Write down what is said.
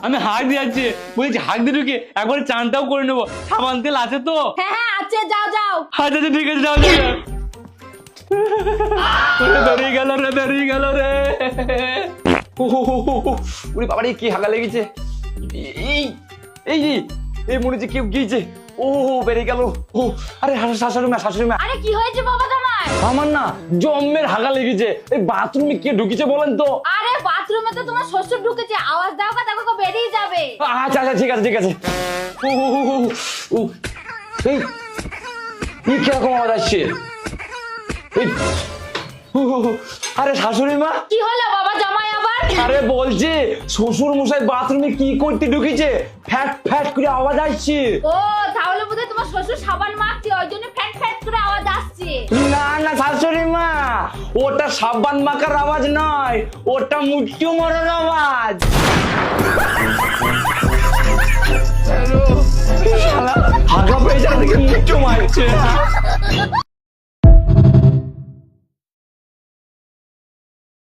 আমি হাঁক দিয়ে যাচ্ছি, বলছি হাঁক দিয়ে ঢুকে একবার চানটাও করে নেবো। সাবান তেল আছে তো? হ্যাঁ হ্যাঁ আছে, যাও যাও। আচ্ছা আচ্ছা ঠিক আছে, যাও যাও। দাঁড়িয়ে গেল রে, দাঁড়িয়ে গেল রে। ওরে বাবারে কি হাগা লেগেছে। এই এই এই মনে হচ্ছে কেউ গিয়েছে। ও বেরিয়ে গেল। ও আরে শাশুড়ি মা, শাশুড়ি মা, আরে কি হয়েছে বাবা জামাই? আমার না জম্মের হাগা লেগেছে। এই বাথরুমে কে ঢুকেছে বলেন তো? আরে বাথরুমে তো তোমার শ্বশুর ঢুকেছে, আওয়াজ দাও কা, দেখো বেরিয়ে যাবে। আচ্ছা আচ্ছা ঠিক আছে ঠিক আছে। ও ও এই এই কিরকম আওয়াজ আসছে? এই আরে শাশুড়ি মা, কি হলো বাবা জামাই আবার? আরে বলছি শ্বশুর মশাই বাথরুমে কি করতে ঢুকেছে? ফ্যাট ফ্যাট করে আওয়াজ আসছে। ও তাহলে বোধহয় তোমার শ্বশুর সাবান মাখছে, ওই জন্য ফ্যাট ফ্যাট করে আওয়াজ আসছে। না না শাশুড়ি মা, ওটা সাবান মাখার আওয়াজ নয়, ওটা মুট্টু মারার আওয়াজ। হাগা পেয়ে যাওয়া থেকে মুট্টু মারছে।